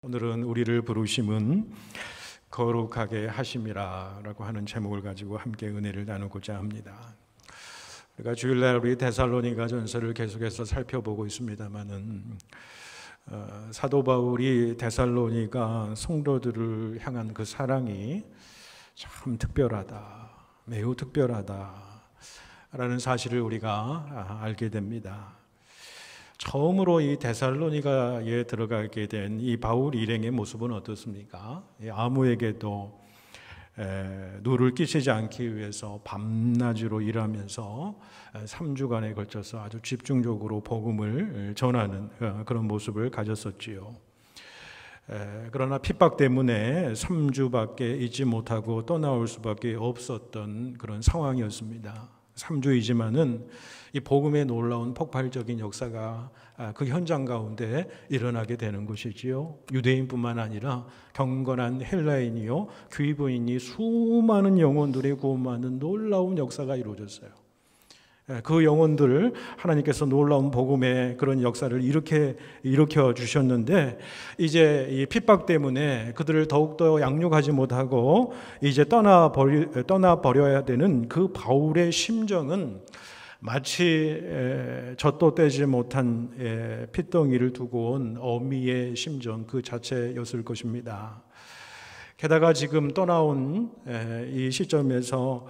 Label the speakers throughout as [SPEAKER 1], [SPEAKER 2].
[SPEAKER 1] 오늘은 우리를 부르심은 거룩하게 하심이라 라고 하는 제목을 가지고 함께 은혜를 나누고자 합니다. 우리가 주일날 우리 데살로니가 전서를 계속해서 살펴보고 있습니다마는 사도 바울이 데살로니가 성도들을 향한 그 사랑이 참 특별하다, 매우 특별하다 라는 사실을 우리가 알게 됩니다. 처음으로 이 데살로니가에 들어가게 된 이 바울 일행의 모습은 어떻습니까? 아무에게도 누를 끼치지 않기 위해서 밤낮으로 일하면서 3주간에 걸쳐서 아주 집중적으로 복음을 전하는 그런 모습을 가졌었지요. 그러나 핍박 때문에 3주밖에 있지 못하고 떠나올 수밖에 없었던 그런 상황이었습니다. 3주이지만은 이 복음의 놀라운 폭발적인 역사가 그 현장 가운데 일어나게 되는 것이지요. 유대인뿐만 아니라 경건한 헬라인이요 귀부인이 수많은 영혼들의 구원받는 놀라운 역사가 이루어졌어요. 그 영혼들을 하나님께서 놀라운 복음의 그런 역사를 일으켜 주셨는데, 이제 이 핍박 때문에 그들을 더욱더 양육하지 못하고 이제 떠나버려야 되는 그 바울의 심정은 마치 젖도 떼지 못한 핏덩이를 두고 온 어미의 심정 그 자체였을 것입니다. 게다가 지금 떠나온 이 시점에서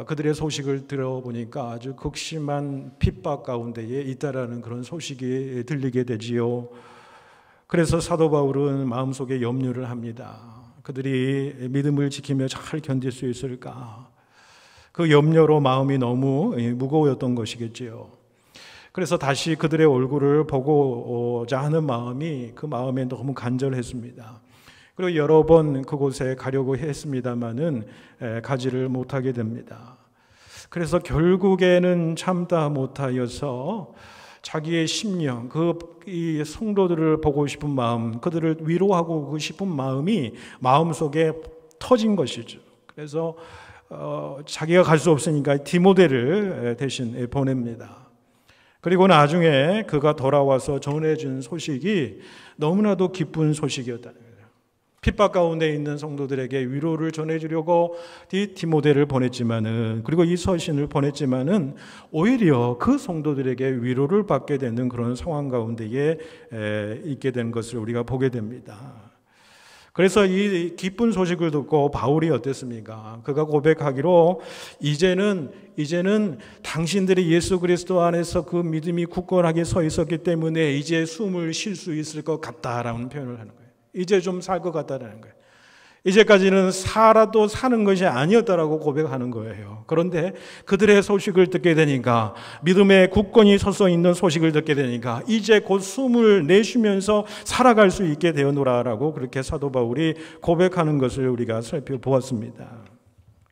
[SPEAKER 1] 그들의 소식을 들어보니까 아주 극심한 핍박 가운데에 있다라는 그런 소식이 들리게 되지요. 그래서 사도 바울은 마음속에 염려를 합니다. 그들이 믿음을 지키며 잘 견딜 수 있을까? 그 염려로 마음이 너무 무거웠던 것이겠지요. 그래서 다시 그들의 얼굴을 보고자 하는 마음이 그 마음에 너무 간절했습니다. 그리고 여러 번 그곳에 가려고 했습니다마는 가지를 못하게 됩니다. 그래서 결국에는 참다 못하여서 자기의 심령, 이 성도들을 보고 싶은 마음, 그들을 위로하고 싶은 마음이 마음속에 터진 것이죠. 그래서 자기가 갈 수 없으니까 디모데를 대신 보냅니다. 그리고 나중에 그가 돌아와서 전해준 소식이 너무나도 기쁜 소식이었다. 핍박 가운데 있는 성도들에게 위로를 전해주려고 디모데를 보냈지만은, 그리고 이 서신을 보냈지만은 오히려 그 성도들에게 위로를 받게 되는 그런 상황 가운데에 있게 된 것을 우리가 보게 됩니다. 그래서 이 기쁜 소식을 듣고 바울이 어땠습니까? 그가 고백하기로 이제는 당신들이 예수 그리스도 안에서 그 믿음이 굳건하게 서 있었기 때문에 이제 숨을 쉴 수 있을 것 같다라는 표현을 하는 거예요. 이제 좀 살 것 같다라는 거예요. 이제까지는 살아도 사는 것이 아니었다라고 고백하는 거예요. 그런데 그들의 소식을 듣게 되니까, 믿음에 굳건히 서서 있는 소식을 듣게 되니까 이제 곧 숨을 내쉬면서 살아갈 수 있게 되어노라라고 그렇게 사도 바울이 고백하는 것을 우리가 살펴보았습니다.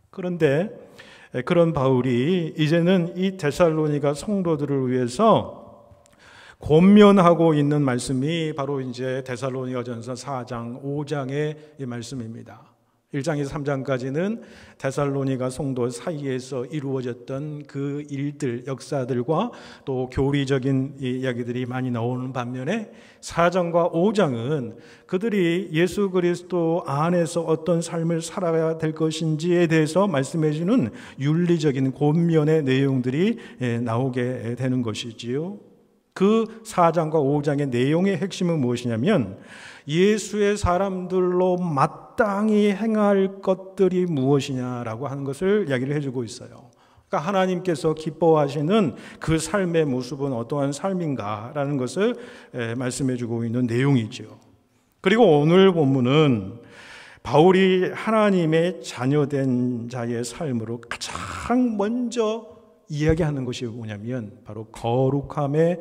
[SPEAKER 1] 그런데 그런 바울이 이제는 이 데살로니가 성도들을 위해서 권면하고 있는 말씀이 바로 이제 데살로니가전서 4장, 5장의 이 말씀입니다. 1장에서 3장까지는 데살로니가 성도 사이에서 이루어졌던 그 일들, 역사들과 또 교리적인 이야기들이 많이 나오는 반면에 4장과 5장은 그들이 예수 그리스도 안에서 어떤 삶을 살아야 될 것인지에 대해서 말씀해 주는 윤리적인 권면의 내용들이 나오게 되는 것이지요. 그 4장과 5장의 내용의 핵심은 무엇이냐면 예수의 사람들로 마땅히 행할 것들이 무엇이냐라고 하는 것을 이야기를 해주고 있어요. 그러니까 하나님께서 기뻐하시는 그 삶의 모습은 어떠한 삶인가라는 것을 말씀해주고 있는 내용이죠. 그리고 오늘 본문은 바울이 하나님의 자녀된 자의 삶으로 가장 먼저 이야기하는 것이 뭐냐면 바로 거룩함에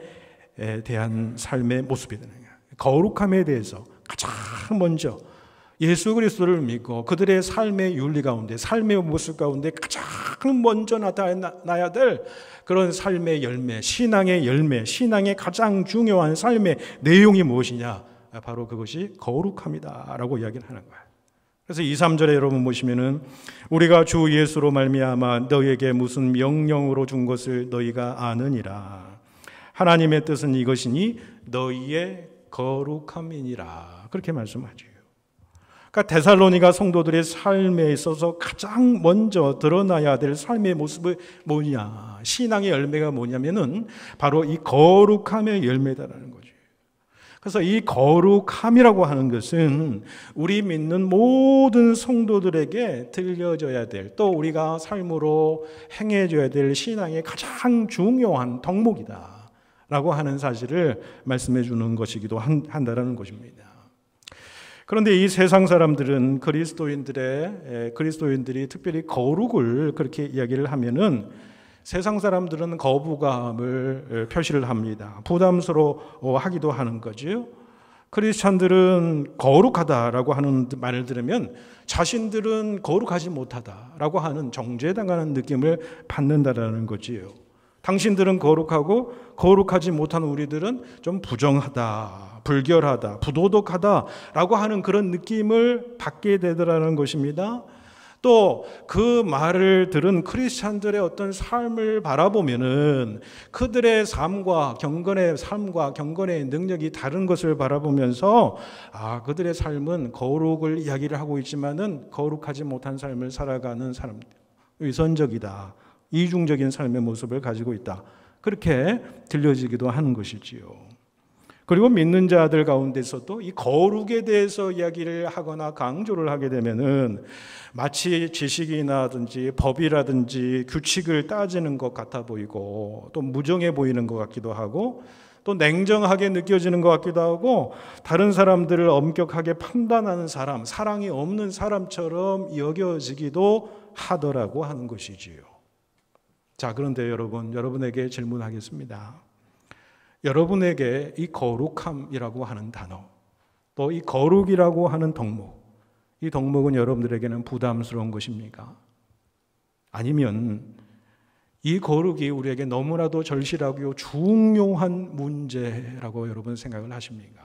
[SPEAKER 1] 대한 삶의 모습이 되는 거예요. 거룩함에 대해서 가장 먼저 예수 그리스도를 믿고 그들의 삶의 윤리 가운데, 삶의 모습 가운데 가장 먼저 나타나야 될 그런 삶의 열매, 신앙의 열매, 신앙의 가장 중요한 삶의 내용이 무엇이냐? 바로 그것이 거룩함이다 라고 이야기를 하는 거예요. 그래서 2, 3절에 여러분 보시면은 우리가 주 예수로 말미암아 너희에게 무슨 명령으로 준 것을 너희가 아느니라. 하나님의 뜻은 이것이니 너희의 거룩함이니라 그렇게 말씀하죠. 그러니까 데살로니가 성도들의 삶에 있어서 가장 먼저 드러나야 될 삶의 모습이 뭐냐, 신앙의 열매가 뭐냐면은 바로 이 거룩함의 열매다라는 거죠. 그래서 이 거룩함이라고 하는 것은 우리 믿는 모든 성도들에게 들려져야 될, 또 우리가 삶으로 행해져야 될 신앙의 가장 중요한 덕목이다 라고 하는 사실을 말씀해 주는 것이기도 한다라는 것입니다. 그런데 이 세상 사람들은 그리스도인들이 특별히 거룩을 그렇게 이야기를 하면은 세상 사람들은 거부감을 표시를 합니다. 부담스러워하기도 하는 거죠. 크리스찬들은 거룩하다라고 하는 말을 들으면 자신들은 거룩하지 못하다라고 하는 정죄당하는 느낌을 받는다라는 거지요. 당신들은 거룩하고 거룩하지 못한 우리들은 좀 부정하다, 불결하다, 부도덕하다라고 하는 그런 느낌을 받게 되더라는 것입니다. 또 그 말을 들은 크리스찬들의 어떤 삶을 바라보면은 그들의 삶과 경건의 능력이 다른 것을 바라보면서 그들의 삶은 거룩을 이야기를 하고 있지만은 거룩하지 못한 삶을 살아가는 사람들, 위선적이다, 이중적인 삶의 모습을 가지고 있다, 그렇게 들려지기도 하는 것이지요. 그리고 믿는 자들 가운데서도 이 거룩에 대해서 이야기를 하거나 강조를 하게 되면은 마치 지식이라든지 법이라든지 규칙을 따지는 것 같아 보이고, 또 무정해 보이는 것 같기도 하고, 또 냉정하게 느껴지는 것 같기도 하고, 다른 사람들을 엄격하게 판단하는 사람, 사랑이 없는 사람처럼 여겨지기도 하더라고 하는 것이지요. 자, 그런데 여러분에게 질문하겠습니다. 여러분에게 이 거룩함이라고 하는 단어, 또 이 거룩이라고 하는 덕목, 이 덕목은 여러분들에게는 부담스러운 것입니까? 아니면 이 거룩이 우리에게 너무나도 절실하고 중요한 문제라고 여러분 생각을 하십니까?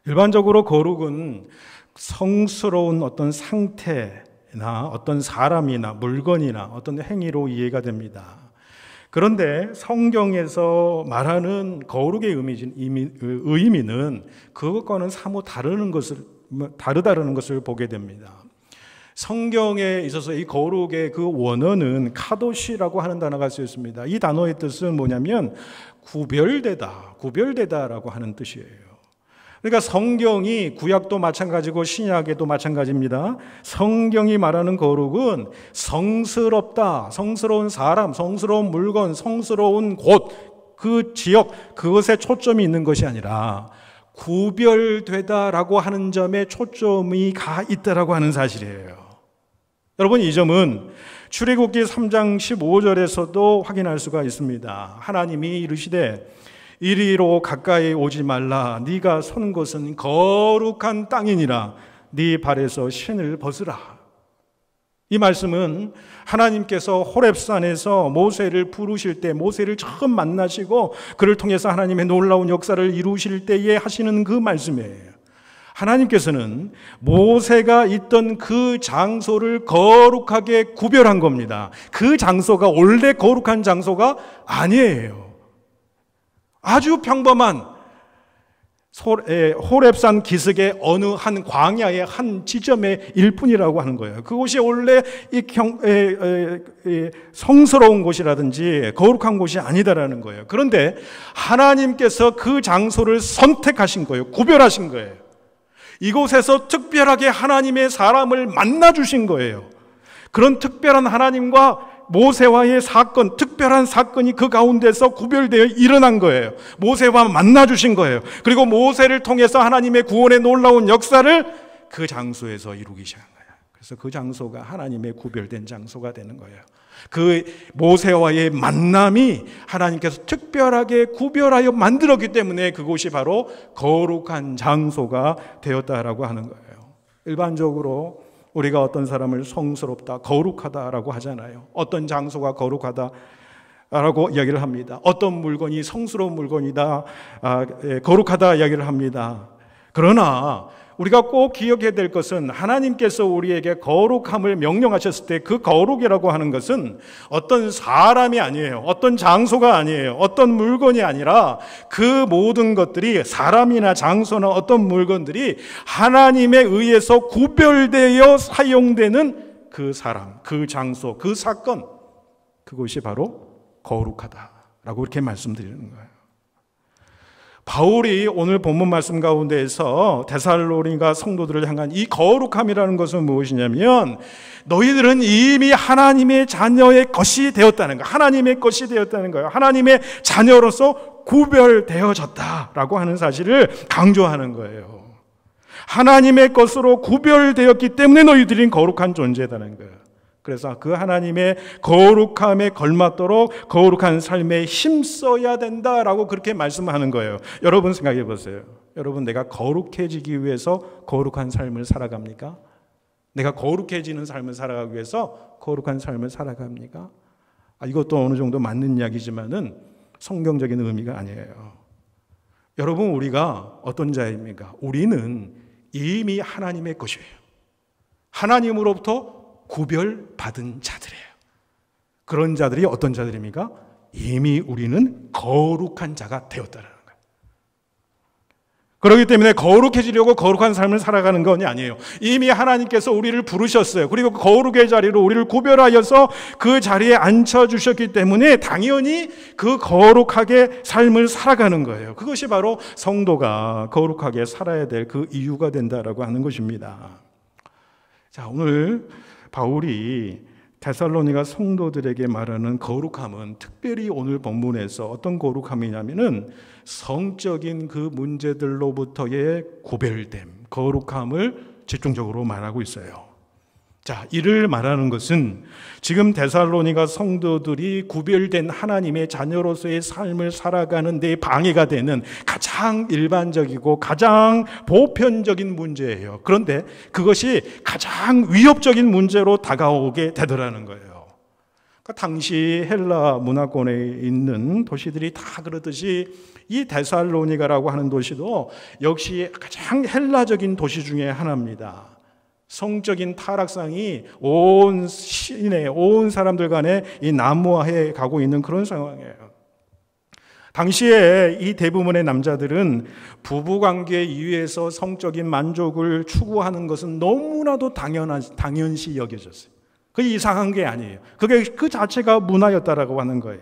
[SPEAKER 1] 일반적으로 거룩은 성스러운 어떤 상태나 어떤 사람이나 물건이나 어떤 행위로 이해가 됩니다. 그런데 성경에서 말하는 거룩의 의미는 그것과는 사뭇 다르다는 것을 보게 됩니다. 성경에 있어서 이 거룩의 그 원어는 카도시라고 하는 단어가 쓰였습니다. 이 단어의 뜻은 뭐냐면 구별되다라고 하는 뜻이에요. 그러니까 성경이 구약도 마찬가지고 신약에도 마찬가지입니다. 성경이 말하는 거룩은 성스럽다, 성스러운 사람, 성스러운 물건, 성스러운 곳, 그 지역, 그것에 초점이 있는 것이 아니라 구별되다라고 하는 점에 초점이 가 있다라고 하는 사실이에요. 여러분, 이 점은 출애굽기 3장 15절에서도 확인할 수가 있습니다. 하나님이 이르시되 이리로 가까이 오지 말라. 네가 선 곳은 거룩한 땅이니라. 네 발에서 신을 벗으라. 이 말씀은 하나님께서 호렙산에서 모세를 부르실 때, 모세를 처음 만나시고 그를 통해서 하나님의 놀라운 역사를 이루실 때에 하시는 그 말씀이에요. 하나님께서는 모세가 있던 그 장소를 거룩하게 구별한 겁니다. 그 장소가 원래 거룩한 장소가 아니에요. 아주 평범한 호렙산 기슭의 어느 한 광야의 한 지점의 일뿐이라고 하는 거예요. 그곳이 원래 성스러운 곳이라든지 거룩한 곳이 아니다라는 거예요. 그런데 하나님께서 그 장소를 선택하신 거예요. 구별하신 거예요. 이곳에서 특별하게 하나님의 사람을 만나 주신 거예요. 그런 특별한 하나님과 모세와의 사건, 특별한 사건이 그 가운데서 구별되어 일어난 거예요. 모세와 만나 주신 거예요. 그리고 모세를 통해서 하나님의 구원의 놀라운 역사를 그 장소에서 이루기 시작한 거예요. 그래서 그 장소가 하나님의 구별된 장소가 되는 거예요. 그 모세와의 만남이 하나님께서 특별하게 구별하여 만들었기 때문에 그곳이 바로 거룩한 장소가 되었다라고 하는 거예요. 일반적으로 우리가 어떤 사람을 성스럽다, 거룩하다라고 하잖아요. 어떤 장소가 거룩하다라고 이야기를 합니다. 어떤 물건이 성스러운 물건이다, 거룩하다 이야기를 합니다. 그러나 우리가 꼭 기억해야 될 것은 하나님께서 우리에게 거룩함을 명령하셨을 때 그 거룩이라고 하는 것은 어떤 사람이 아니에요. 어떤 장소가 아니에요. 어떤 물건이 아니라 그 모든 것들이 사람이나 장소나 어떤 물건들이 하나님에 의해서 구별되어 사용되는 그 사람, 그 장소, 그 사건, 그것이 바로 거룩하다라고 이렇게 말씀드리는 거예요. 바울이 오늘 본문 말씀 가운데에서 데살로니가 성도들을 향한 이 거룩함이라는 것은 무엇이냐면 너희들은 이미 하나님의 자녀의 것이 되었다는 거예요. 하나님의 것이 되었다는 거예요. 하나님의 자녀로서 구별되어졌다라고 하는 사실을 강조하는 거예요. 하나님의 것으로 구별되었기 때문에 너희들은 거룩한 존재다는 거예요. 그래서 그 하나님의 거룩함에 걸맞도록 거룩한 삶에 힘써야 된다라고 그렇게 말씀하는 거예요. 여러분 생각해 보세요. 여러분, 내가 거룩해지기 위해서 거룩한 삶을 살아갑니까? 내가 거룩해지는 삶을 살아가기 위해서 거룩한 삶을 살아갑니까? 이것도 어느 정도 맞는 이야기지만은 성경적인 의미가 아니에요. 여러분, 우리가 어떤 자입니까? 우리는 이미 하나님의 것이에요. 하나님으로부터 구별받은 자들이에요. 그런 자들이 어떤 자들입니까? 이미 우리는 거룩한 자가 되었다는 거예요. 그렇기 때문에 거룩해지려고 거룩한 삶을 살아가는 건 아니에요. 이미 하나님께서 우리를 부르셨어요. 그리고 거룩의 자리로 우리를 구별하여서 그 자리에 앉혀주셨기 때문에 당연히 그 거룩하게 삶을 살아가는 거예요. 그것이 바로 성도가 거룩하게 살아야 될 그 이유가 된다라고 하는 것입니다. 자, 오늘 바울이 데살로니가 성도들에게 말하는 거룩함은 특별히 오늘 본문에서 어떤 거룩함이냐면은 성적인 그 문제들로부터의 구별됨, 거룩함을 집중적으로 말하고 있어요. 자, 이를 말하는 것은 지금 데살로니가 성도들이 구별된 하나님의 자녀로서의 삶을 살아가는 데 방해가 되는 가장 일반적이고 가장 보편적인 문제예요. 그런데 그것이 가장 위협적인 문제로 다가오게 되더라는 거예요. 그러니까 당시 헬라 문화권에 있는 도시들이 다 그러듯이 이 데살로니가라고 하는 도시도 역시 가장 헬라적인 도시 중에 하나입니다. 성적인 타락상이 온 시내, 온 사람들 간에 이 난무해 가고 있는 그런 상황이에요. 당시에 이 대부분의 남자들은 부부관계 이외에서 성적인 만족을 추구하는 것은 너무나도 당연시 여겨졌어요. 그게 이상한 게 아니에요. 그게 그 자체가 문화였다라고 하는 거예요.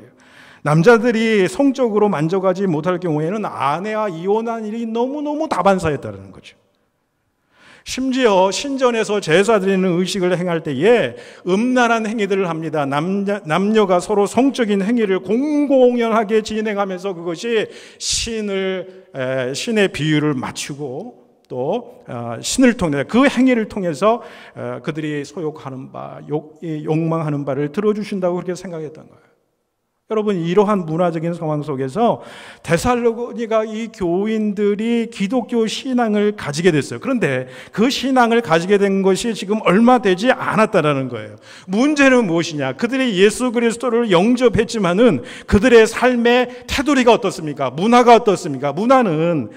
[SPEAKER 1] 남자들이 성적으로 만족하지 못할 경우에는 아내와 이혼한 일이 너무너무 다반사였다는 거죠. 심지어 신전에서 제사 드리는 의식을 행할 때에 음란한 행위들을 합니다. 남녀가 서로 성적인 행위를 공공연하게 진행하면서 그것이 신의 비유를 맞추고 또 신을 통해 그 행위를 통해서 그들이 소욕하는 바, 욕망하는 바를 들어주신다고 그렇게 생각했던 거예요. 여러분, 이러한 문화적인 상황 속에서 데살로니가 이 교인들이 기독교 신앙을 가지게 됐어요. 그런데 그 신앙을 가지게 된 것이 지금 얼마 되지 않았다라는 거예요. 문제는 무엇이냐? 그들이 예수 그리스도를 영접했지만은 그들의 삶의 테두리가 어떻습니까? 문화가 어떻습니까? 문화는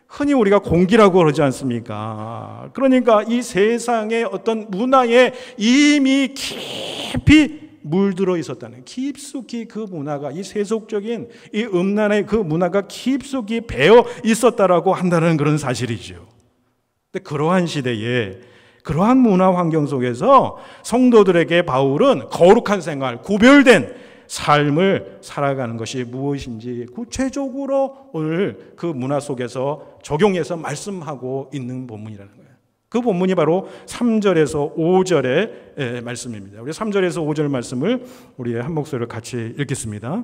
[SPEAKER 1] 흔히 우리가 공기라고 그러지 않습니까? 그러니까 이 세상의 어떤 문화에 이미 깊이 물들어 있었다는, 깊숙이 그 문화가, 이 세속적인 이 음란의 그 문화가 깊숙이 배어 있었다라고 한다는 그런 사실이죠. 근데 그러한 시대에, 그러한 문화 환경 속에서 성도들에게 바울은 거룩한 생활, 구별된 삶을 살아가는 것이 무엇인지 구체적으로 오늘 그 문화 속에서 적용해서 말씀하고 있는 본문이라는 거예요. 그 본문이 바로 3절에서 5절의 말씀입니다. 우리 3절에서 5절 말씀을 우리 한 목소리로 같이 읽겠습니다.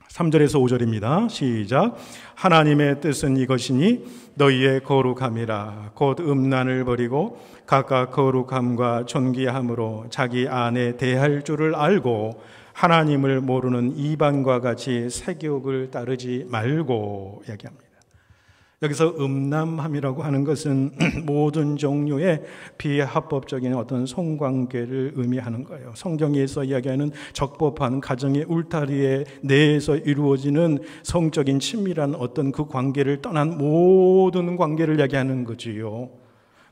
[SPEAKER 1] 3절에서 5절입니다. 시작. 하나님의 뜻은 이것이니 너희의 거룩함이라. 곧 음란을 버리고 각각 거룩함과 존귀함으로 자기 안에 대할 줄을 알고 하나님을 모르는 이방과 같이 세욕을 따르지 말고 이야기합니다. 여기서 음란함이라고 하는 것은 모든 종류의 비합법적인 어떤 성관계를 의미하는 거예요. 성경에서 이야기하는 적법한 가정의 울타리 내에서 이루어지는 성적인 친밀한 어떤 그 관계를 떠난 모든 관계를 이야기하는 거지요.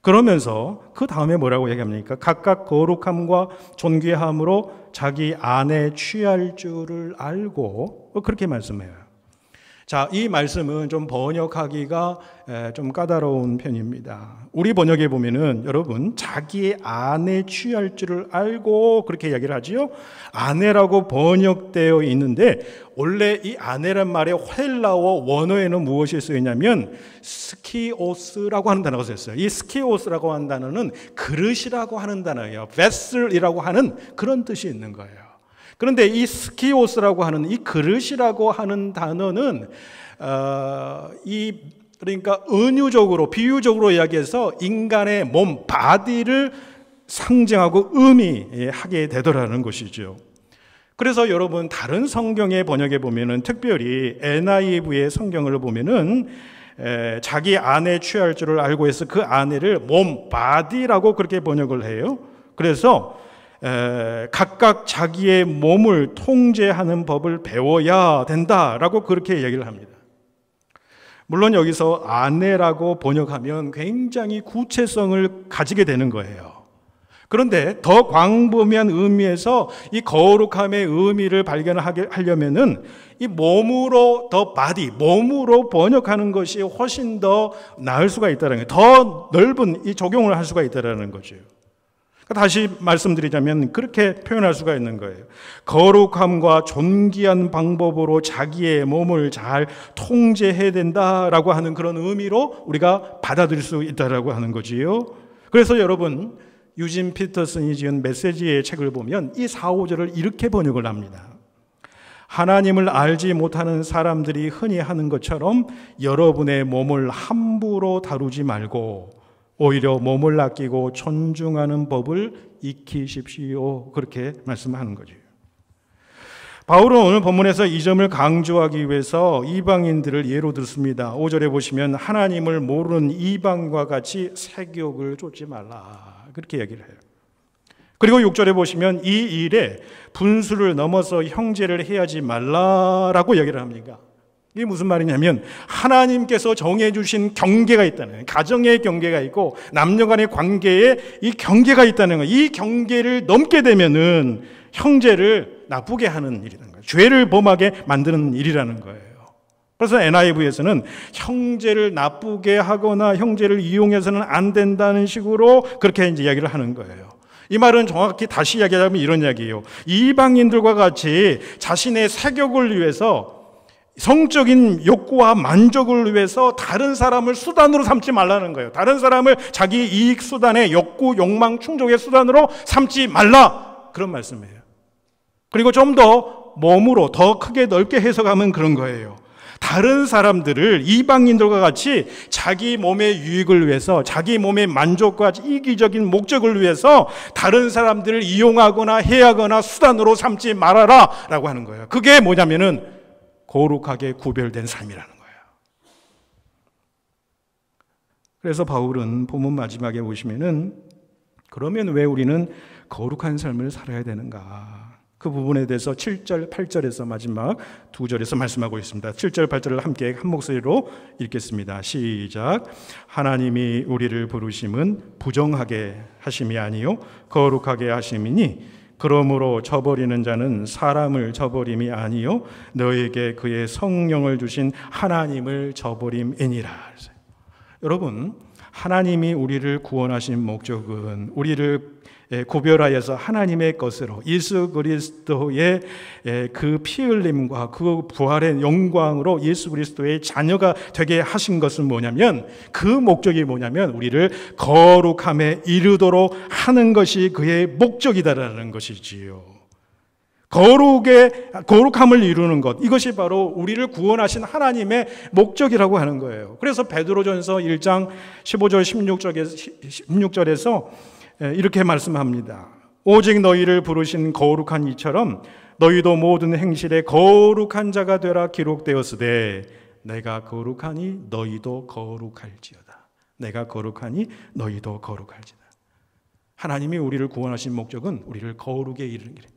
[SPEAKER 1] 그러면서 그 다음에 뭐라고 얘기합니까? 각각 거룩함과 존귀함으로 자기 안에 취할 줄을 알고, 그렇게 말씀해요. 자, 이 말씀은 좀 번역하기가 좀 까다로운 편입니다. 우리 번역에 보면은 여러분, 자기의 아내 취할 줄을 알고 그렇게 이야기를 하지요. 아내라고 번역되어 있는데 원래 이 아내란 말의 헬라어 원어에는 무엇이 쓰이냐면 스키오스라고 하는 단어가 쓰였어요. 이 스키오스라고 하는 단어는 그릇이라고 하는 단어예요. vessel이라고 하는 그런 뜻이 있는 거예요. 그런데 이 스키오스라고 하는 이 그릇이라고 하는 단어는 그러니까 은유적으로 비유적으로 이야기해서 인간의 몸 바디를 상징하고 의미하게 되더라는 것이죠. 그래서 여러분 다른 성경의 번역에 보면은 특별히 NIV의 성경을 보면은 자기 아내 취할 줄을 알고 해서 그 아내를 몸 바디라고 그렇게 번역을 해요. 그래서 각각 자기의 몸을 통제하는 법을 배워야 된다라고 그렇게 얘기를 합니다. 물론 여기서 아내라고 번역하면 굉장히 구체성을 가지게 되는 거예요. 그런데 더 광범위한 의미에서 이 거룩함의 의미를 발견하려면은 이 몸으로 더 바디, 몸으로 번역하는 것이 훨씬 더 나을 수가 있다는 거예요. 더 넓은 이 적용을 할 수가 있다는 거죠. 다시 말씀드리자면 그렇게 표현할 수가 있는 거예요. 거룩함과 존귀한 방법으로 자기의 몸을 잘 통제해야 된다라고 하는 그런 의미로 우리가 받아들일 수 있다라고 하는 거지요. 그래서 여러분 유진 피터슨이 지은 메시지의 책을 보면 이 4, 5절을 이렇게 번역을 합니다. 하나님을 알지 못하는 사람들이 흔히 하는 것처럼 여러분의 몸을 함부로 다루지 말고 오히려 몸을 아끼고 존중하는 법을 익히십시오. 그렇게 말씀하는 거죠. 바울은 오늘 본문에서 이 점을 강조하기 위해서 이방인들을 예로 들습니다. 5절에 보시면 하나님을 모르는 이방과 같이 색욕을 쫓지 말라. 그렇게 얘기를 해요. 그리고 6절에 보시면 이 일에 분수를 넘어서 형제를 해하지 말라라고 얘기를 합니다. 이게 무슨 말이냐면 하나님께서 정해주신 경계가 있다는 거예요. 가정의 경계가 있고 남녀 간의 관계에 이 경계가 있다는 거예요. 이 경계를 넘게 되면은 형제를 나쁘게 하는 일이라는 거예요. 죄를 범하게 만드는 일이라는 거예요. 그래서 NIV에서는 형제를 나쁘게 하거나 형제를 이용해서는 안 된다는 식으로 그렇게 이제 이야기를 하는 거예요. 이 말은 정확히 다시 이야기하자면 이런 이야기예요. 이방인들과 같이 자신의 색욕을 위해서 성적인 욕구와 만족을 위해서 다른 사람을 수단으로 삼지 말라는 거예요. 다른 사람을 자기 이익 수단의 욕구, 욕망 충족의 수단으로 삼지 말라. 그런 말씀이에요. 그리고 좀 더 몸으로 더 크게 넓게 해석하면 그런 거예요. 다른 사람들을 이방인들과 같이 자기 몸의 유익을 위해서 자기 몸의 만족과 이기적인 목적을 위해서 다른 사람들을 이용하거나 해하거나 수단으로 삼지 말아라 라고 하는 거예요. 그게 뭐냐면은 거룩하게 구별된 삶이라는 거예요. 그래서 바울은 본문 마지막에 보시면은 그러면 왜 우리는 거룩한 삶을 살아야 되는가? 그 부분에 대해서 7절, 8절에서 마지막 2절에서 말씀하고 있습니다. 7절, 8절을 함께 한 목소리로 읽겠습니다. 시작. 하나님이 우리를 부르심은 부정하게 하심이 아니요 거룩하게 하심이니 그러므로 저버리는 자는 사람을 저버림이 아니요 너에게 그의 성령을 주신 하나님을 저버림이니라. 여러분, 하나님이 우리를 구원하신 목적은 우리를 구별하여서 하나님의 것으로 예수 그리스도의 그 피 흘림과 그 부활의 영광으로 예수 그리스도의 자녀가 되게 하신 것은 뭐냐면 그 목적이 뭐냐면 우리를 거룩함에 이르도록 하는 것이 그의 목적이다라는 것이지요. 거룩함을 이루는 것, 이것이 바로 우리를 구원하신 하나님의 목적이라고 하는 거예요. 그래서 베드로전서 1장 15절 16절에서 이렇게 말씀합니다. 오직 너희를 부르신 거룩한 이처럼 너희도 모든 행실에 거룩한 자가 되라 기록되었으되 내가 거룩하니 너희도 거룩할지어다. 내가 거룩하니 너희도 거룩할지어다. 하나님이 우리를 구원하신 목적은 우리를 거룩에 이르는 길이에요.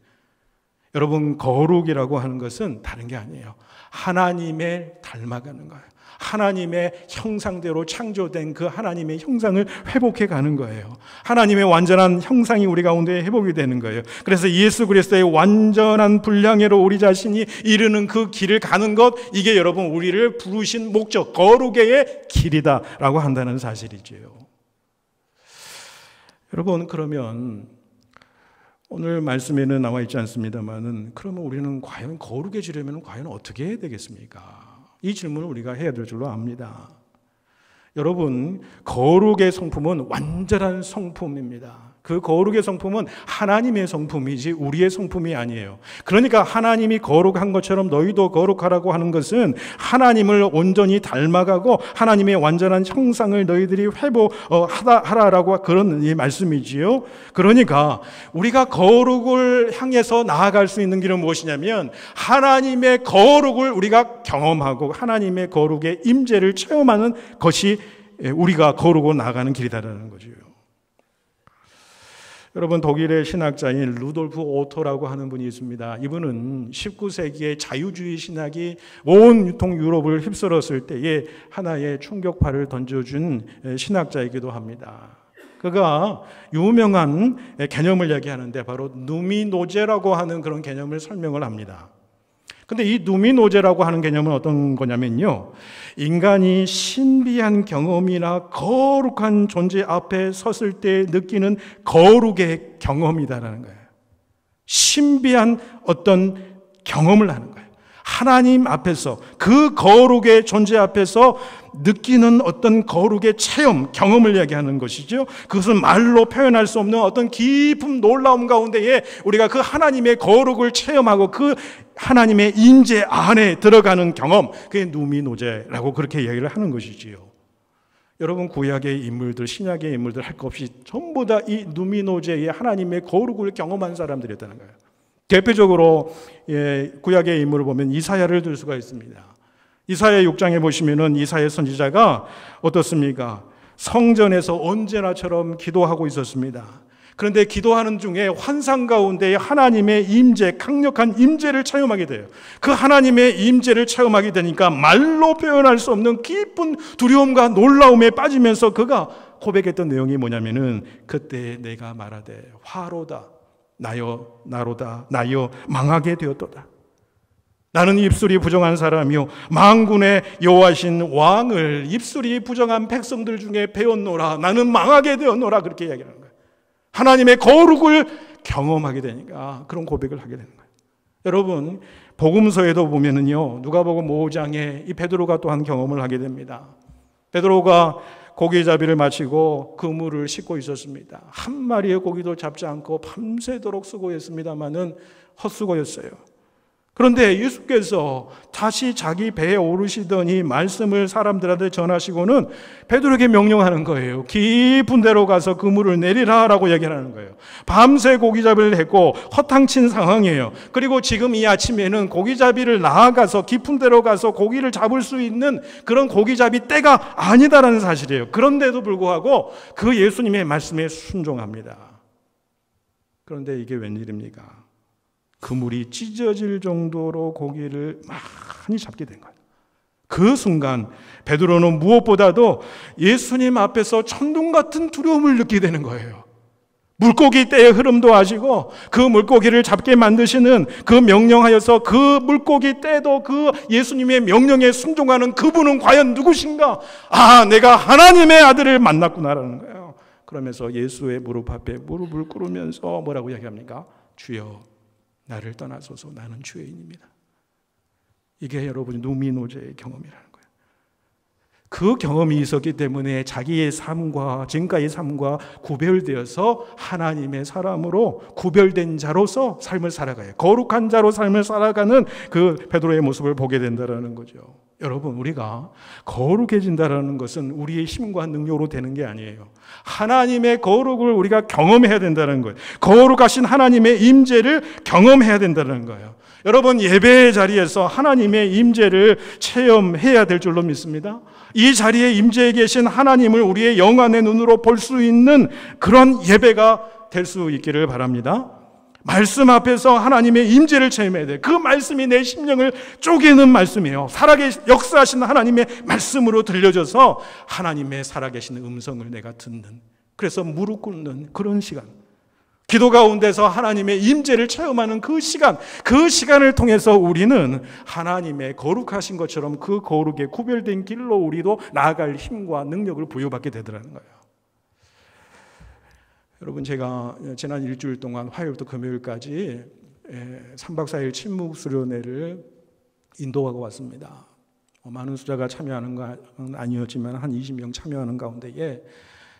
[SPEAKER 1] 여러분, 거룩이라고 하는 것은 다른 게 아니에요. 하나님의 닮아가는 거예요. 하나님의 형상대로 창조된 그 하나님의 형상을 회복해 가는 거예요. 하나님의 완전한 형상이 우리 가운데 회복이 되는 거예요. 그래서 예수 그리스도의 완전한 분량으로 우리 자신이 이르는 그 길을 가는 것, 이게 여러분 우리를 부르신 목적, 거룩의 길이다라고 한다는 사실이지요. 여러분, 그러면 오늘 말씀에는 나와 있지 않습니다만은, 그러면 우리는 과연 거룩해지려면 과연 어떻게 해야 되겠습니까? 이 질문을 우리가 해야 될 줄로 압니다. 여러분, 거룩의 성품은 완전한 성품입니다. 그 거룩의 성품은 하나님의 성품이지 우리의 성품이 아니에요. 그러니까 하나님이 거룩한 것처럼 너희도 거룩하라고 하는 것은 하나님을 온전히 닮아가고 하나님의 완전한 형상을 너희들이 회복하라라고 그런 이 말씀이지요. 그러니까 우리가 거룩을 향해서 나아갈 수 있는 길은 무엇이냐면, 하나님의 거룩을 우리가 경험하고 하나님의 거룩의 임재를 체험하는 것이 우리가 거룩으로 나아가는 길이다라는 거죠. 여러분, 독일의 신학자인 루돌프 오토라고 하는 분이 있습니다. 이분은 19세기의 자유주의 신학이 온 유럽을 휩쓸었을 때에 하나의 충격파를 던져준 신학자이기도 합니다. 그가 유명한 개념을 얘기하는데 바로 누미노제라고 하는 그런 개념을 설명을 합니다. 근데 이 누미노제라고 하는 개념은 어떤 거냐면요, 인간이 신비한 경험이나 거룩한 존재 앞에 섰을 때 느끼는 거룩의 경험이다라는 거예요. 신비한 어떤 경험을 하는 거예요. 하나님 앞에서, 그 거룩의 존재 앞에서 느끼는 어떤 거룩의 체험, 경험을 얘기하는 것이죠. 그것은 말로 표현할 수 없는 어떤 깊은 놀라움 가운데에 우리가 그 하나님의 거룩을 체험하고 그 하나님의 임재 안에 들어가는 경험, 그게 누미노제라고 그렇게 얘기를 하는 것이지요. 여러분, 구약의 인물들, 신약의 인물들 할 것 없이 전부 다 이 누미노제의 하나님의 거룩을 경험한 사람들이었다는 거예요. 대표적으로 구약의 인물을 보면 이사야를 들 수가 있습니다. 이사야 6장에 보시면은 이사야 선지자가 어떻습니까? 성전에서 언제나처럼 기도하고 있었습니다. 그런데 기도하는 중에 환상 가운데 하나님의 임재, 강력한 임재를 체험하게 돼요. 그 하나님의 임재를 체험하게 되니까 말로 표현할 수 없는 깊은 두려움과 놀라움에 빠지면서 그가 고백했던 내용이 뭐냐면은, 그때 내가 말하되 화로다 나로다 나여 망하게 되었도다. 나는 입술이 부정한 사람이요 만군의 여호와신 왕을 입술이 부정한 백성들 중에 배웠노라. 나는 망하게 되었노라. 그렇게 이야기하는 거예요. 하나님의 거룩을 경험하게 되니까 그런 고백을 하게 되는 거예요. 여러분, 복음서에도 보면은요, 누가복음 5장에 이 베드로가 또한 경험을 하게 됩니다. 베드로가 고기잡이를 마치고 그물을 싣고 있었습니다. 한 마리의 고기도 잡지 않고 밤새도록 수고했습니다마는 헛수고였어요. 그런데 예수께서 다시 자기 배에 오르시더니 말씀을 사람들한테 전하시고는 베드로에게 명령하는 거예요. 깊은 데로 가서 그물을 내리라라고 얘기하는 거예요. 밤새 고기잡이를 했고 허탕친 상황이에요. 그리고 지금 이 아침에는 고기잡이를 나아가서 깊은 데로 가서 고기를 잡을 수 있는 그런 고기잡이 때가 아니다라는 사실이에요. 그런데도 불구하고 그 예수님의 말씀에 순종합니다. 그런데 이게 웬일입니까? 그물이 찢어질 정도로 고기를 많이 잡게 된 거예요. 그 순간 베드로는 무엇보다도 예수님 앞에서 천둥 같은 두려움을 느끼게 되는 거예요. 물고기 떼의 흐름도 아시고 그 물고기를 잡게 만드시는 그 명령하여서 그 물고기 떼도 그 예수님의 명령에 순종하는 그분은 과연 누구신가? 아, 내가 하나님의 아들을 만났구나라는 거예요. 그러면서 예수의 무릎 앞에 무릎을 꿇으면서 뭐라고 이야기합니까? 주여, 나를 떠나소서, 나는 죄인입니다. 이게 여러분 누미노제의 경험이라는 거예요. 그 경험이 있었기 때문에 자기의 삶과 지금까지의 삶과 구별되어서 하나님의 사람으로 구별된 자로서 삶을 살아가요. 거룩한 자로 삶을 살아가는 그 베드로의 모습을 보게 된다는 거죠. 여러분, 우리가 거룩해진다는 것은 우리의 힘과 능력으로 되는 게 아니에요. 하나님의 거룩을 우리가 경험해야 된다는 거예요. 거룩하신 하나님의 임재를 경험해야 된다는 거예요. 여러분, 예배의 자리에서 하나님의 임재를 체험해야 될 줄로 믿습니다. 이 자리에 임재해 계신 하나님을 우리의 영안의 눈으로 볼 수 있는 그런 예배가 될 수 있기를 바랍니다. 말씀 앞에서 하나님의 임재를 체험해야 돼요. 그 말씀이 내 심령을 쪼개는 말씀이에요. 살아계신 역사하신 하나님의 말씀으로 들려져서 하나님의 살아계신 음성을 내가 듣는, 그래서 무릎 꿇는 그런 시간, 기도 가운데서 하나님의 임재를 체험하는 그 시간을 통해서 우리는 하나님의 거룩하신 것처럼 그 거룩에 구별된 길로 우리도 나아갈 힘과 능력을 부여받게 되더라는 거예요. 여러분, 제가 지난 일주일 동안 화요일부터 금요일까지 3박 4일 침묵 수련회를 인도하고 왔습니다. 많은 수자가 참여하는 건 아니었지만 한 20명 참여하는 가운데에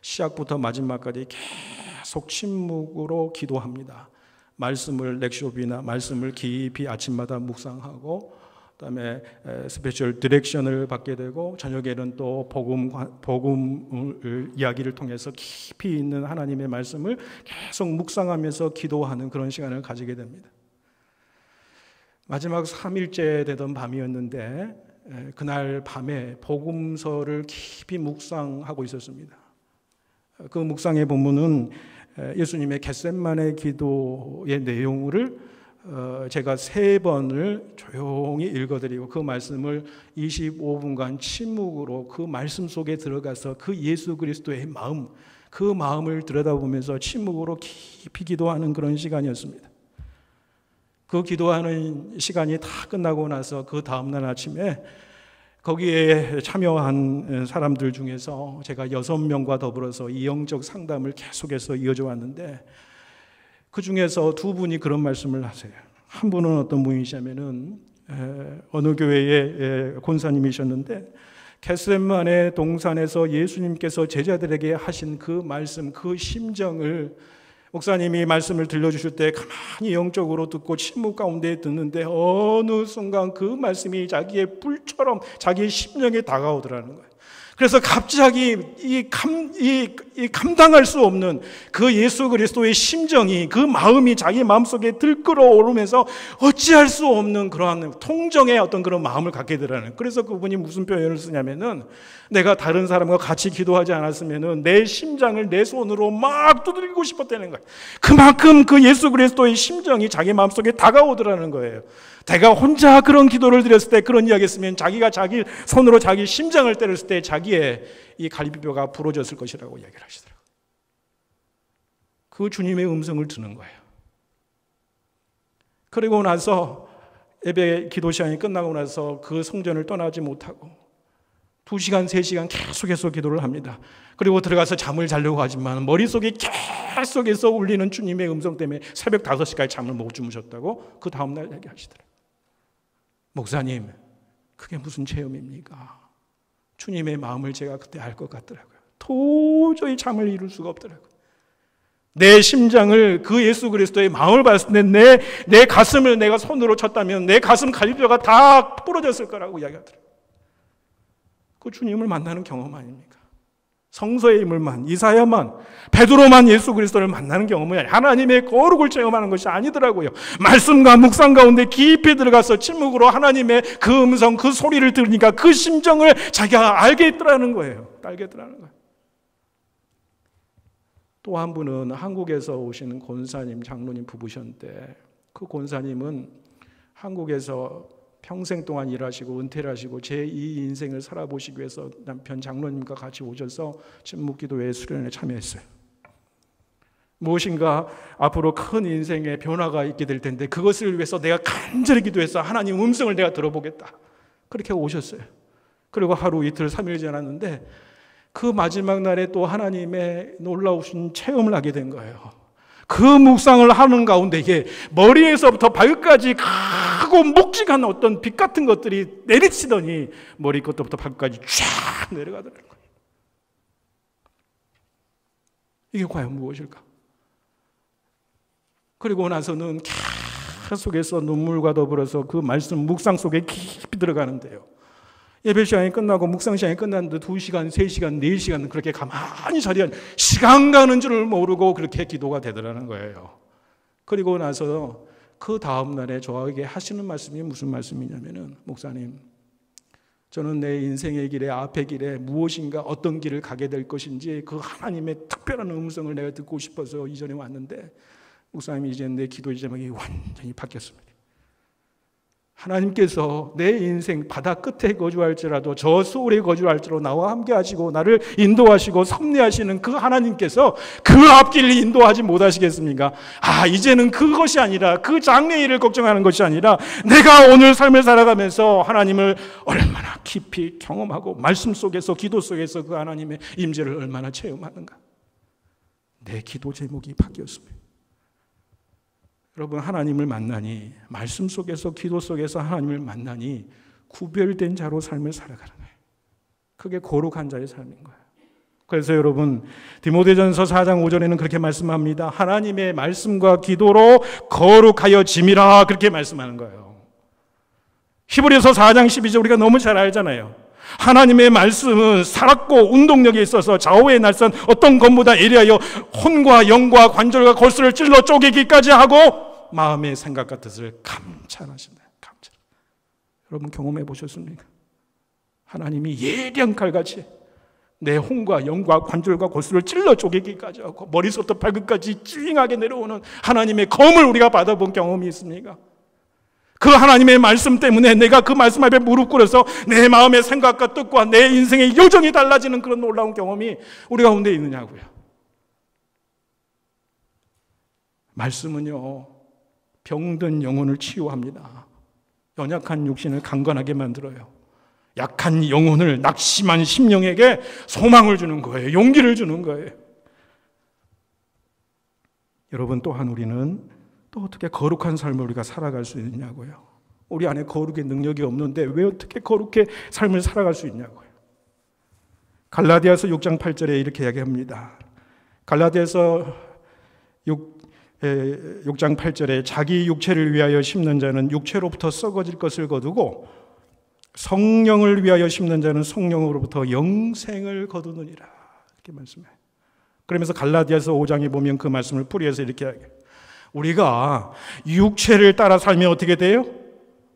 [SPEAKER 1] 시작부터 마지막까지 계속 침묵으로 기도합니다. 말씀을 렉쇼비나 말씀을 깊이 아침마다 묵상하고, 그다음에 스페셜 디렉션을 받게 되고, 저녁에는 또 복음 이야기를 통해서 깊이 있는 하나님의 말씀을 계속 묵상하면서 기도하는 그런 시간을 가지게 됩니다. 마지막 3일째 되던 밤이었는데 그날 밤에 복음서를 깊이 묵상하고 있었습니다. 그 묵상의 본문은 예수님의 겟셋마네 기도의 내용을 제가 3번을 조용히 읽어드리고 그 말씀을 25분간 침묵으로 그 말씀 속에 들어가서 그 예수 그리스도의 마음, 그 마음을 들여다보면서 침묵으로 깊이 기도하는 그런 시간이었습니다. 그 기도하는 시간이 다 끝나고 나서 그 다음날 아침에 거기에 참여한 사람들 중에서 제가 6명과 더불어서 이 영적 상담을 계속해서 이어져 왔는데, 그 중에서 2분이 그런 말씀을 하세요. 한 분은 어떤 분이시냐면은 어느 교회의 권사님이셨는데, 겟셋마네 동산에서 예수님께서 제자들에게 하신 그 말씀, 그 심정을 목사님이 말씀을 들려주실 때 가만히 영적으로 듣고 침묵 가운데 듣는데 어느 순간 그 말씀이 자기의 불처럼 자기의 심령에 다가오더라는 거예요. 그래서 갑자기 이 감당할 수 없는 그 예수 그리스도의 심정이, 그 마음이 자기 마음속에 들끓어오르면서 어찌할 수 없는 그러한 통정의 어떤 그런 마음을 갖게 되라는. 그래서 그분이 무슨 표현을 쓰냐면은, 내가 다른 사람과 같이 기도하지 않았으면은 내 심장을 내 손으로 막 두드리고 싶었다는 거예요. 그만큼 그 예수 그리스도의 심정이 자기 마음속에 다가오더라는 거예요. 내가 혼자 그런 기도를 드렸을 때, 그런 이야기 했으면 자기가 자기 손으로 자기 심장을 때렸을 때 자기의 이 갈비뼈가 부러졌을 것이라고 이야기를 하시더라고요. 그 주님의 음성을 듣는 거예요. 그리고 나서 예배 기도 시간이 끝나고 나서 그 성전을 떠나지 못하고 2시간, 3시간 계속해서 기도를 합니다. 그리고 들어가서 잠을 자려고 하지만 머릿속에 계속해서 울리는 주님의 음성 때문에 새벽 5시까지 잠을 못 주무셨다고 그 다음날 얘기하시더라고요. 목사님, 그게 무슨 체험입니까? 주님의 마음을 제가 그때 알 것 같더라고요. 도저히 잠을 이룰 수가 없더라고요. 내 심장을, 그 예수 그리스도의 마음을 봤을 때 내 가슴을 내가 손으로 쳤다면 내 가슴 갈비뼈가 다 부러졌을 거라고 이야기하더라고요. 그 주님을 만나는 경험 아닙니까? 성서의 인물만, 이사야만, 베드로만 예수 그리스도를 만나는 경험은 하나님의 거룩을 체험하는 것이 아니더라고요. 말씀과 묵상 가운데 깊이 들어가서 침묵으로 하나님의 그 음성, 그 소리를 들으니까 그 심정을 자기가 알겠더라는 거예요. 알겠더라는 거예요. 또 한 분은 한국에서 오시는 권사님, 장로님 부부셨는데, 그 권사님은 한국에서 평생 동안 일하시고 은퇴를 하시고 제2 인생을 살아보시기 위해서 남편 장로님과 같이 오셔서 침묵기도회 수련회에 참여했어요. 무엇인가 앞으로 큰 인생의 변화가 있게 될 텐데 그것을 위해서 내가 간절히 기도해서 하나님 음성을 내가 들어보겠다. 그렇게 오셨어요. 그리고 하루 이틀 3일 지났는데 그 마지막 날에 또 하나님의 놀라우신 체험을 하게 된 거예요. 그 묵상을 하는 가운데에 머리에서부터 발끝까지 크고 묵직한 어떤 빛 같은 것들이 내리치더니 머리 끝부터 발끝까지 쫙 내려가더라는 거예요. 이게 과연 무엇일까? 그리고 나서는 계속해서 눈물과 더불어서 그 말씀 묵상 속에 깊이 들어가는데요. 예배 시간이 끝나고 묵상 시간이 끝났는데 2시간, 3시간, 4시간 그렇게 가만히 자리에 시간 가는 줄을 모르고 그렇게 기도가 되더라는 거예요. 그리고 나서 그 다음 날에 저에게 하시는 말씀이 무슨 말씀이냐면은, 목사님, 저는 내 인생의 길에, 앞의 길에 무엇인가 어떤 길을 가게 될 것인지 그 하나님의 특별한 음성을 내가 듣고 싶어서 이전에 왔는데, 목사님, 이제 내 기도 제목이 완전히 바뀌었습니다. 하나님께서 내 인생 바다 끝에 거주할지라도 저 소울에 거주할지라도 나와 함께 하시고 나를 인도하시고 섭리하시는 그 하나님께서 그 앞길을 인도하지 못하시겠습니까? 이제는 그것이 아니라, 그 장래의 일을 걱정하는 것이 아니라 내가 오늘 삶을 살아가면서 하나님을 얼마나 깊이 경험하고 말씀 속에서, 기도 속에서 그 하나님의 임재를 얼마나 체험하는가. 내 기도 제목이 바뀌었습니다. 여러분, 하나님을 만나니, 말씀 속에서, 기도 속에서 하나님을 만나니 구별된 자로 삶을 살아가는 거예요. 그게 거룩한 자의 삶인 거예요. 그래서 여러분, 디모데전서 4장 5절에는 그렇게 말씀합니다. 하나님의 말씀과 기도로 거룩하여 짐이라, 그렇게 말씀하는 거예요. 히브리서 4장 12절 우리가 너무 잘 알잖아요. 하나님의 말씀은 살았고 운동력이 있어서 좌우의 날선 어떤 것보다 예리하여 혼과 영과 관절과 골수를 찔러 쪼개기까지 하고 마음의 생각과 뜻을 감찰하신다. 감찰. 여러분, 경험해 보셨습니까? 하나님이 예리한 칼같이 내 혼과 영과 관절과 골수를 찔러 쪼개기까지 하고 머리부터 발끝까지 찡하게 내려오는 하나님의 검을 우리가 받아본 경험이 있습니까? 그 하나님의 말씀 때문에 내가 그 말씀 앞에 무릎 꿇어서 내 마음의 생각과 뜻과 내 인생의 요정이 달라지는 그런 놀라운 경험이 우리 가운데 있느냐고요. 말씀은요, 병든 영혼을 치유합니다. 연약한 육신을 강건하게 만들어요. 약한 영혼을, 낙심한 심령에게 소망을 주는 거예요. 용기를 주는 거예요. 여러분, 또한 우리는 또 어떻게 거룩한 삶을 우리가 살아갈 수 있느냐고요. 우리 안에 거룩의 능력이 없는데 왜 어떻게 거룩해 삶을 살아갈 수 있냐고요. 갈라디아서 6장 8절에 이렇게 이야기합니다. 갈라디아서 6장 8절에 자기 육체를 위하여 심는 자는 육체로부터 썩어질 것을 거두고 성령을 위하여 심는 자는 성령으로부터 영생을 거두느니라, 이렇게 말씀해요. 그러면서 갈라디아서 5장에 보면 그 말씀을 풀이해서 이렇게 이야기해요. 우리가 육체를 따라 살면 어떻게 돼요?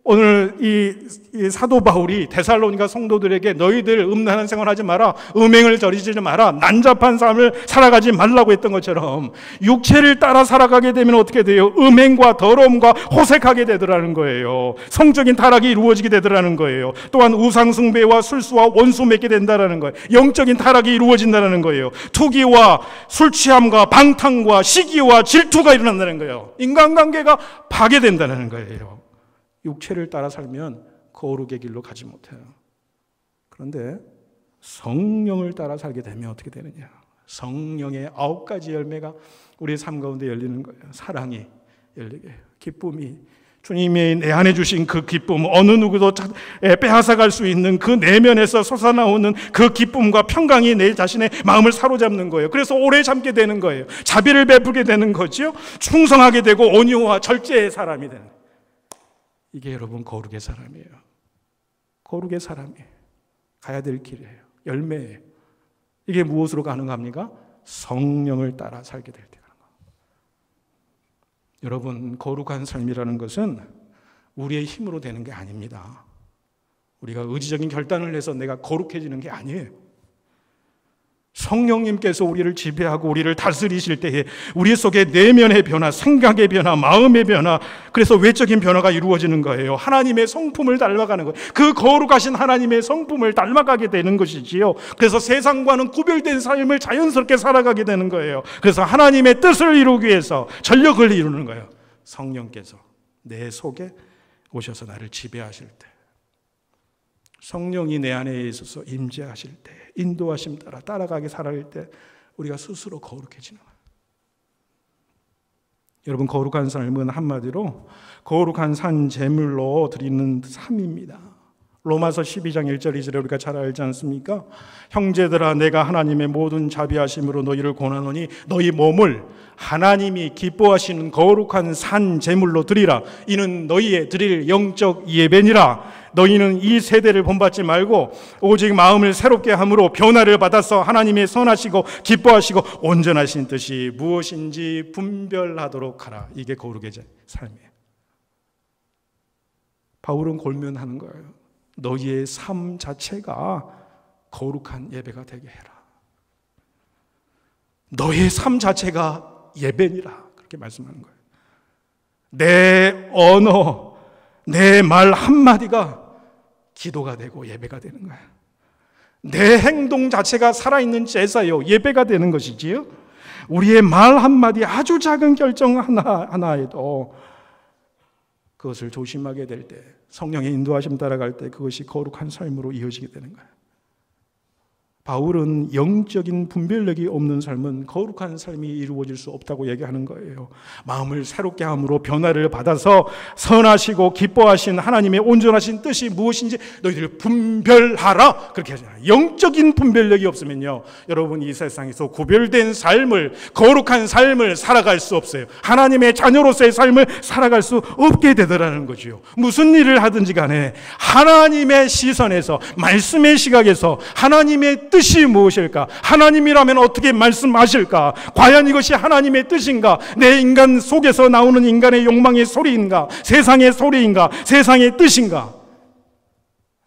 [SPEAKER 1] 오늘 이 사도 바울이 데살로니가 성도들에게 너희들 음란한 생활하지 마라, 음행을 저지르지 마라, 난잡한 삶을 살아가지 말라고 했던 것처럼 육체를 따라 살아가게 되면 어떻게 돼요? 음행과 더러움과 호색하게 되더라는 거예요. 성적인 타락이 이루어지게 되더라는 거예요. 또한 우상숭배와 술수와 원수 맺게 된다는 거예요. 영적인 타락이 이루어진다는 거예요. 투기와 술취함과 방탕과 시기와 질투가 일어난다는 거예요. 인간관계가 파괴된다는 거예요. 육체를 따라 살면 거룩의 길로 가지 못해요. 그런데 성령을 따라 살게 되면 어떻게 되느냐? 성령의 9가지 열매가 우리의 삶 가운데 열리는 거예요. 사랑이 열리게 해요. 기쁨이, 주님이 내 안에 주신 그 기쁨, 어느 누구도 빼앗아갈 수 있는 그 내면에서 솟아나오는 그 기쁨과 평강이 내 자신의 마음을 사로잡는 거예요. 그래서 오래 참게 되는 거예요. 자비를 베풀게 되는 거죠. 충성하게 되고 온유와 절제의 사람이 되는 거예요. 이게 여러분 거룩의 사람이에요. 거룩의 사람이에요. 가야 될 길이에요. 열매예요. 이게 무엇으로 가능합니까? 성령을 따라 살게 될 때 가는 거예요. 여러분, 거룩한 삶이라는 것은 우리의 힘으로 되는 게 아닙니다. 우리가 의지적인 결단을 해서 내가 거룩해지는 게 아니에요. 성령님께서 우리를 지배하고 우리를 다스리실 때에 우리 속에 내면의 변화, 생각의 변화, 마음의 변화, 그래서 외적인 변화가 이루어지는 거예요. 하나님의 성품을 닮아가는 거예요. 그 거룩하신 하나님의 성품을 닮아가게 되는 것이지요. 그래서 세상과는 구별된 삶을 자연스럽게 살아가게 되는 거예요. 그래서 하나님의 뜻을 이루기 위해서 전력을 이루는 거예요. 성령께서 내 속에 오셔서 나를 지배하실 때, 성령이 내 안에 있어서 임재하실 때, 인도하심 따라 따라가게 살아갈 때 우리가 스스로 거룩해지는 거예요. 여러분, 거룩한 삶은 한마디로 거룩한 산 제물로 드리는 삶입니다.
[SPEAKER 2] 로마서 12장 1절 2절에 우리가 잘 알지 않습니까? 형제들아 내가 하나님의 모든 자비하심으로 너희를 권하노니 너희 몸을 하나님이 기뻐하시는 거룩한 산 제물로 드리라. 이는 너희의 드릴 영적 예배니라. 너희는 이 세대를 본받지 말고 오직 마음을 새롭게 함으로 변화를 받아서 하나님의 선하시고 기뻐하시고 온전하신 뜻이 무엇인지 분별하도록 하라. 이게 거룩의 삶이에요. 바울은 골면하는 거예요. 너희의 삶 자체가 거룩한 예배가 되게 해라. 너희의 삶 자체가 예배니라. 그렇게 말씀하는 거예요. 내 언어, 내 말 한마디가 기도가 되고 예배가 되는 거예요. 내 행동 자체가 살아있는 제사요, 예배가 되는 것이지요. 우리의 말 한마디, 아주 작은 결정 하나에도 그것을 조심하게 될 때, 성령의 인도하심 따라갈 때 그것이 거룩한 삶으로 이어지게 되는 거예요. 바울은 영적인 분별력이 없는 삶은 거룩한 삶이 이루어질 수 없다고 얘기하는 거예요. 마음을 새롭게 함으로 변화를 받아서 선하시고 기뻐하신 하나님의 온전하신 뜻이 무엇인지 너희들 분별하라. 그렇게 하잖아요. 영적인 분별력이 없으면요, 여러분 이 세상에서 구별된 삶을, 거룩한 삶을 살아갈 수 없어요. 하나님의 자녀로서의 삶을 살아갈 수 없게 되더라는 거죠. 무슨 일을 하든지 간에 하나님의 시선에서, 말씀의 시각에서 하나님의 뜻이 무엇일까? 하나님이라면 어떻게 말씀하실까? 과연 이것이 하나님의 뜻인가? 내 인간 속에서 나오는 인간의 욕망의 소리인가? 세상의 소리인가? 세상의 뜻인가?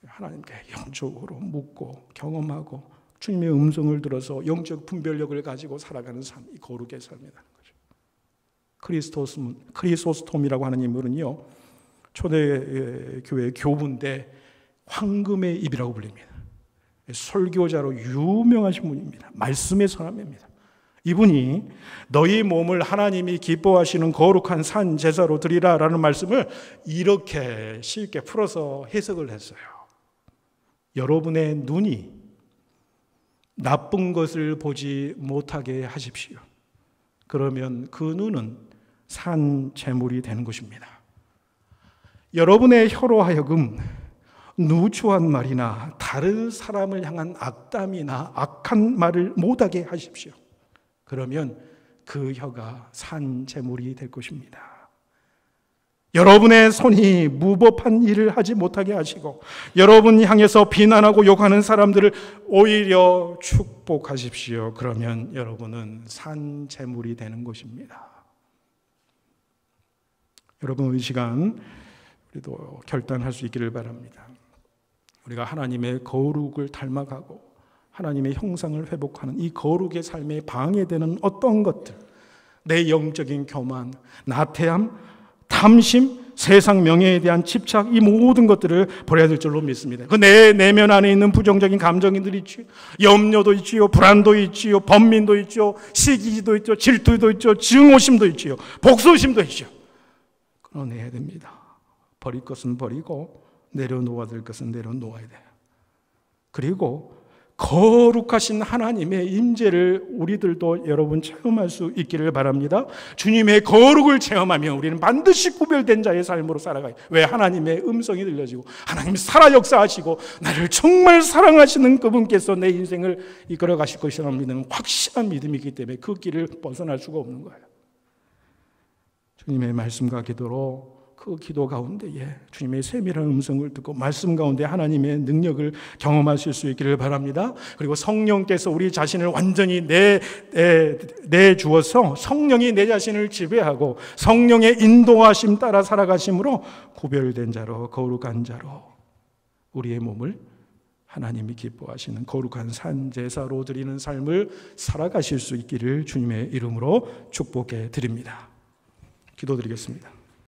[SPEAKER 2] 하나님께 영적으로 묻고 경험하고 주님의 음성을 들어서 영적 분별력을 가지고 살아가는 삶이 거룩의 삶이라는 거죠. 크리소스톰이라고 하는 인물은요, 초대교회 교부인데 황금의 입이라고 불립니다. 설교자로 유명하신 분입니다. 말씀의 사람입니다. 이분이 너희 몸을 하나님이 기뻐하시는 거룩한 산 제사로 드리라 라는 말씀을 이렇게 쉽게 풀어서 해석을 했어요. 여러분의 눈이 나쁜 것을 보지 못하게 하십시오. 그러면 그 눈은 산 제물이 되는 것입니다. 여러분의 혀로 하여금 누추한 말이나 다른 사람을 향한 악담이나 악한 말을 못하게 하십시오. 그러면 그 혀가 산 제물이 될 것입니다. 여러분의 손이 무법한 일을 하지 못하게 하시고 여러분 향해서 비난하고 욕하는 사람들을 오히려 축복하십시오. 그러면 여러분은 산 제물이 되는 것입니다. 여러분, 이 시간 우리도 결단할 수 있기를 바랍니다. 우리가 하나님의 거룩을 닮아가고 하나님의 형상을 회복하는 이 거룩의 삶에 방해되는 어떤 것들, 내 영적인 교만, 나태함, 탐심, 세상 명예에 대한 집착, 이 모든 것들을 버려야 될 줄로 믿습니다. 그 내 내면 안에 있는 부정적인 감정들이 있지요. 염려도 있지요. 불안도 있지요. 번민도 있지요. 시기도 있죠. 질투도 있죠. 증오심도 있지요. 복수심도 있죠. 끊어내야 됩니다. 버릴 것은 버리고 내려놓아야 될 것은 내려놓아야 돼요. 그리고 거룩하신 하나님의 임재를 우리들도 여러분 체험할 수 있기를 바랍니다. 주님의 거룩을 체험하면 우리는 반드시 구별된 자의 삶으로 살아가요. 왜? 하나님의 음성이 들려지고 하나님이 살아 역사하시고 나를 정말 사랑하시는 그분께서 내 인생을 이끌어 가실 것이라는 믿는 확실한 믿음이 있기 때문에 그 길을 벗어날 수가 없는 거예요. 주님의 말씀과 기도로 그 기도 가운데 주님의 세밀한 음성을 듣고 말씀 가운데 하나님의 능력을 경험하실 수 있기를 바랍니다. 그리고 성령께서 우리 자신을 완전히 내주어서 성령이 내 자신을 지배하고 성령의 인도하심 따라 살아가심으로 구별된 자로, 거룩한 자로 우리의 몸을 하나님이 기뻐하시는 거룩한 산 제사로 드리는 삶을 살아가실 수 있기를 주님의 이름으로 축복해 드립니다. 기도드리겠습니다.